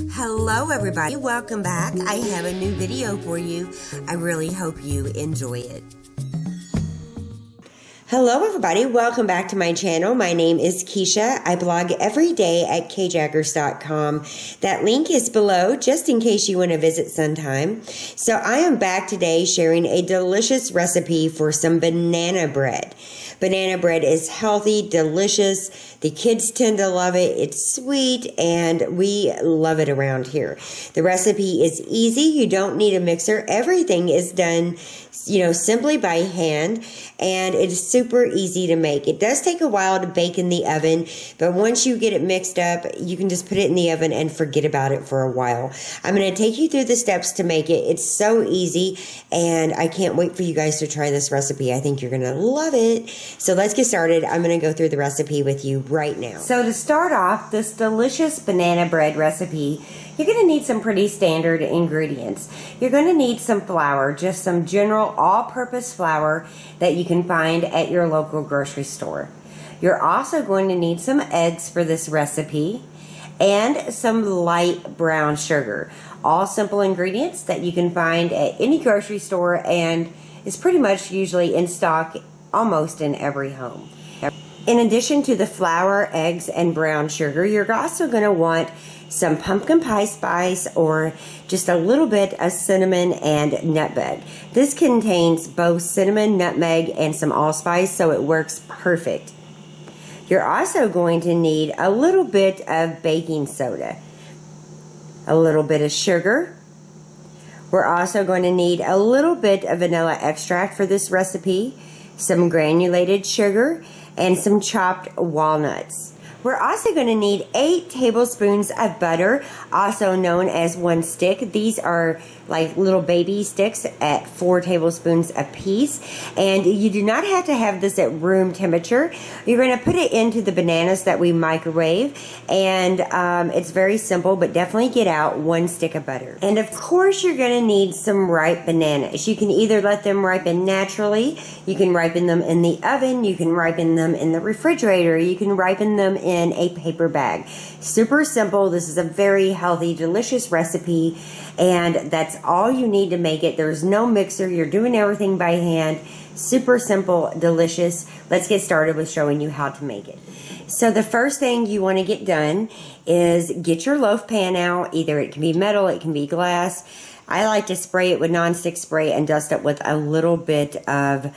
Hello everybody, welcome back. I have a new video for you. I really hope you enjoy it. Hello everybody, welcome back to my channel. My name is Kisha. I blog every day at kjaggers.com. That link is below just in case you want to visit sometime. So I am back today sharing a delicious recipe for some banana bread. Banana bread is healthy, delicious. The kids tend to love it. It's sweet and we love it around here. The recipe is easy. You don't need a mixer. Everything is done, simply by hand, and it's super easy to make. It does take a while to bake in the oven, but once you get it mixed up, you can just put it in the oven and forget about it for a while. I'm going to take you through the steps to make it. It's so easy, and I can't wait for you guys to try this recipe. I think you're going to love it. So let's get started. I'm going to go through the recipe with you right now. So to start off, this delicious banana bread recipe, you're going to need some pretty standard ingredients. You're going to need some flour, just some general all-purpose flour that you can find at your local grocery store. You're also going to need some eggs for this recipe and some light brown sugar. All simple ingredients that you can find at any grocery store and is pretty much usually in stock almost in every home. In addition to the flour, eggs, and brown sugar, you're also going to want some pumpkin pie spice or just a little bit of cinnamon and nutmeg. This contains both cinnamon, nutmeg, and some allspice, so it works perfect. You're also going to need a little bit of baking soda, a little bit of sugar. We're also going to need a little bit of vanilla extract for this recipe, some granulated sugar, and some chopped walnuts. We're also going to need 8 tablespoons of butter, also known as one stick. These are like little baby sticks at 4 tablespoons a piece. And you do not have to have this at room temperature. You're going to put it into the bananas that we microwave. And it's very simple, but definitely get out 1 stick of butter. And of course, you're going to need some ripe bananas. You can either let them ripen naturally. You can ripen them in the oven. You can ripen them in the refrigerator. You can ripen them in a paper bag. Super simple. This is a very healthy, delicious recipe, and that's all you need to make it. There's no mixer. You're doing everything by hand. Super simple, delicious. Let's get started with showing you how to make it. So the first thing you want to get done is get your loaf pan out. Either it can be metal, it can be glass. I like to spray it with nonstick spray and dust it with a little bit of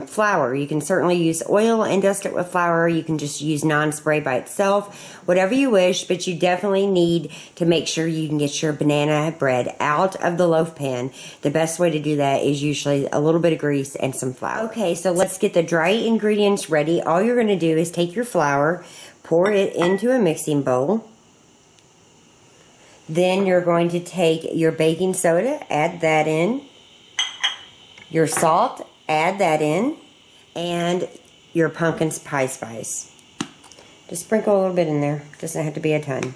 flour. You can certainly use oil and dust it with flour. You can just use non-spray by itself, whatever you wish, but you definitely need to make sure you can get your banana bread out of the loaf pan. The best way to do that is usually a little bit of grease and some flour. Okay, so let's get the dry ingredients ready. All you're going to do is take your flour, pour it into a mixing bowl. Then you're going to take your baking soda, add that in, your salt, add that in, and your pumpkin pie spice. Just sprinkle a little bit in there. Doesn't have to be a ton.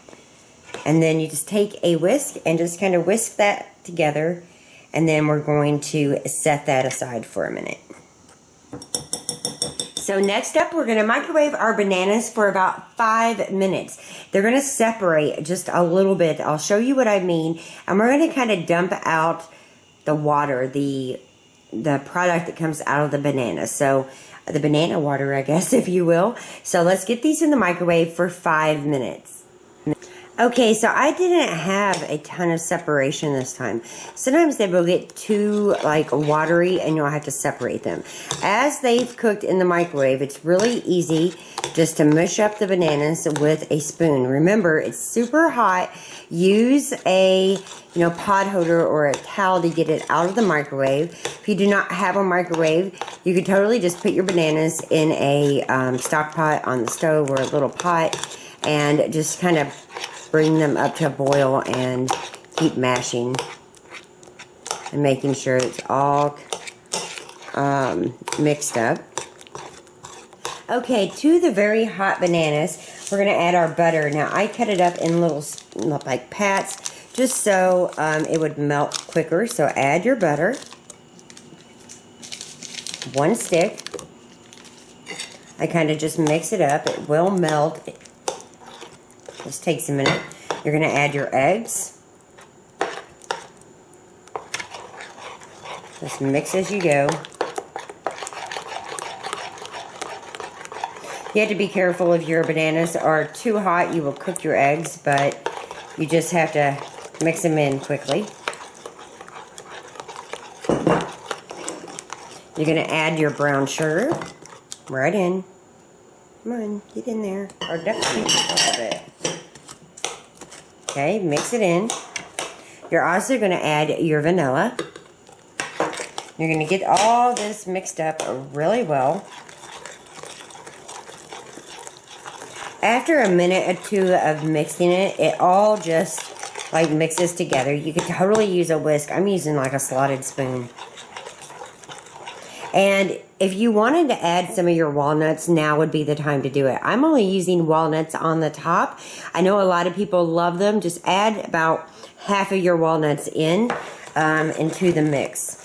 And then you just take a whisk and just kind of whisk that together, and then we're going to set that aside for a minute. So next up, we're going to microwave our bananas for about 5 minutes. They're going to separate just a little bit. I'll show you what I mean. And we're going to kind of dump out the water, the product that comes out of the banana. So the banana water, I guess, if you will. So let's get these in the microwave for 5 minutes. Okay, so I didn't have a ton of separation this time. Sometimes they will get too watery and you'll have to separate them. As they've cooked in the microwave, it's really easy just to mush up the bananas with a spoon. Remember, it's super hot. Use a pot holder or a towel to get it out of the microwave. If you do not have a microwave, you could totally just put your bananas in a stock pot on the stove or a little pot and just kind of bring them up to a boil and keep mashing and making sure it's all mixed up. Okay, to the very hot bananas, we're going to add our butter. Now, I cut it up in little pats just so it would melt quicker. So add your butter. 1 stick. I kind of just mix it up. It will melt. This takes a minute. You're going to add your eggs. Just mix as you go. You have to be careful if your bananas are too hot, you will cook your eggs, but you just have to mix them in quickly. You're going to add your brown sugar right in. Come on, get in there. Or definitely a little bit. Okay, mix it in. You're also going to add your vanilla. You're going to get all this mixed up really well. After a minute or two of mixing it, it all just like mixes together. You could totally use a whisk. I'm using like a slotted spoon. And if you wanted to add some of your walnuts, now would be the time to do it. I'm only using walnuts on the top. I know a lot of people love them. Just add about half of your walnuts into the mix.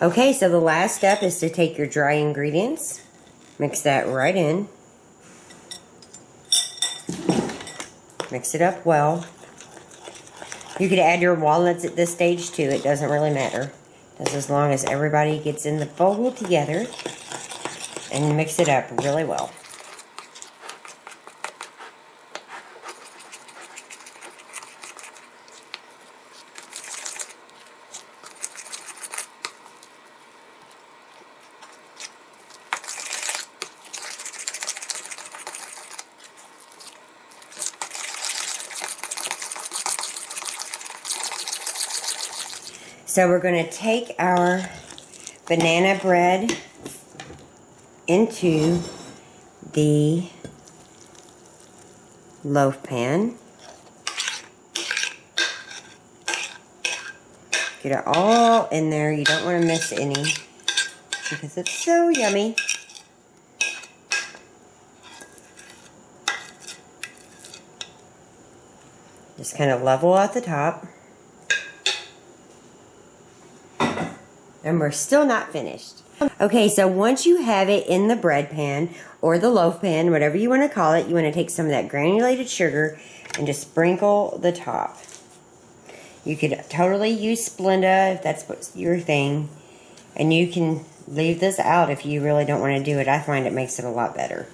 Okay, so the last step is to take your dry ingredients, mix that right in, mix it up well. You could add your walnuts at this stage too, it doesn't really matter. Just as long as everybody gets in the bowl together and mix it up really well. So we're going to take our banana bread into the loaf pan. Get it all in there. You don't want to miss any because it's so yummy. Just kind of level at the top. And we're still not finished. Okay, so once you have it in the bread pan or the loaf pan, whatever you want to call it, you want to take some of that granulated sugar and just sprinkle the top. You could totally use Splenda if that's your thing. And you can leave this out if you really don't want to do it. I find it makes it a lot better.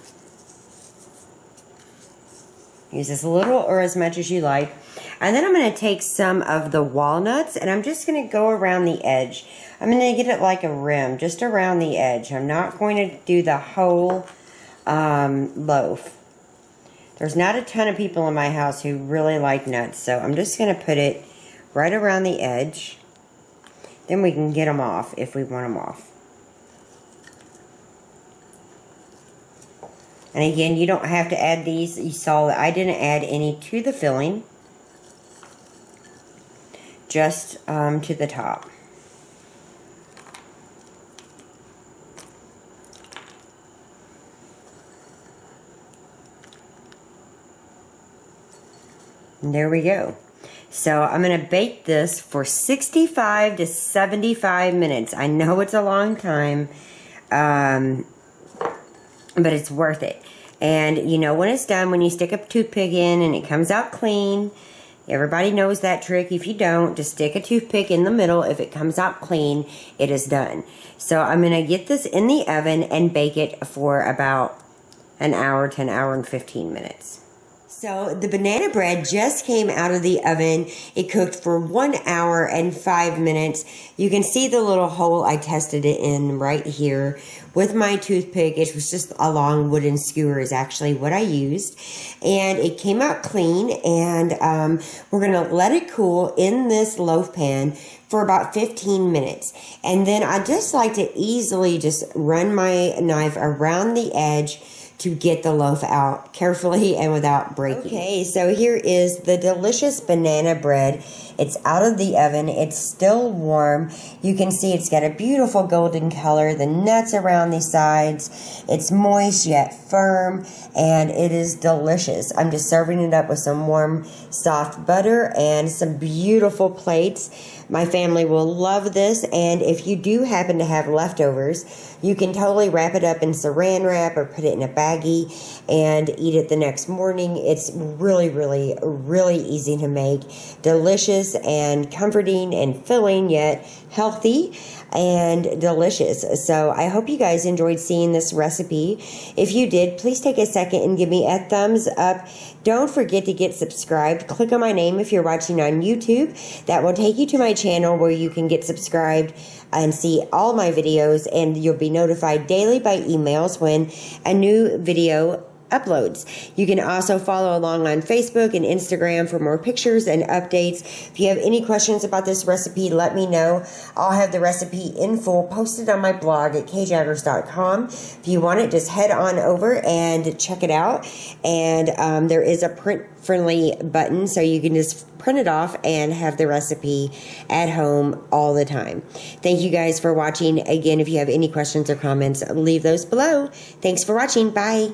Use as little or as much as you like. And then I'm going to take some of the walnuts and I'm just going to go around the edge. I'm going to get it like a rim, just around the edge. I'm not going to do the whole loaf. There's not a ton of people in my house who really like nuts, so I'm just going to put it right around the edge. Then we can get them off if we want them off. And again, you don't have to add these. You saw that I didn't add any to the filling. Just to the top. And there we go. So I'm going to bake this for 65 to 75 minutes. I know it's a long time, but it's worth it. And you know when it's done, when you stick a toothpick in and it comes out clean. Everybody knows that trick. If you don't, just stick a toothpick in the middle. If it comes out clean, it is done. So I'm going to get this in the oven and bake it for about an hour to an hour and 15 minutes. So the banana bread just came out of the oven. It cooked for 1 hour and 5 minutes. You can see the little hole I tested it in right here with my toothpick. It was just a long wooden skewer is actually what I used. And it came out clean, and we're going to let it cool in this loaf pan for about 15 minutes. And then I just like to easily just run my knife around the edge to get the loaf out carefully and without breaking. Okay, so here is the delicious banana bread. It's out of the oven. It's still warm. You can see it's got a beautiful golden color. The nuts around the sides. It's moist yet firm, and it is delicious. I'm just serving it up with some warm, soft butter and some beautiful plates. My family will love this, and if you do happen to have leftovers, You can totally wrap it up in saran wrap or put it in a baggie and eat it the next morning. It's really, really, really easy to make. Delicious and comforting and filling, yet healthy and delicious. So I hope you guys enjoyed seeing this recipe. If you did, please take a second and give me a thumbs up. Don't forget to get subscribed. Click on my name if you're watching on YouTube. That will take you to my channel where you can get subscribed and see all my videos, and you'll be notified daily by emails when a new video uploads. You can also follow along on Facebook and Instagram for more pictures and updates. If you have any questions about this recipe, let me know. I'll have the recipe in full posted on my blog at kjaggers.com. If you want it, just head on over and check it out. And there is a print-friendly button, so you can just print it off and have the recipe at home all the time. Thank you guys for watching. Again, if you have any questions or comments, leave those below. Thanks for watching. Bye.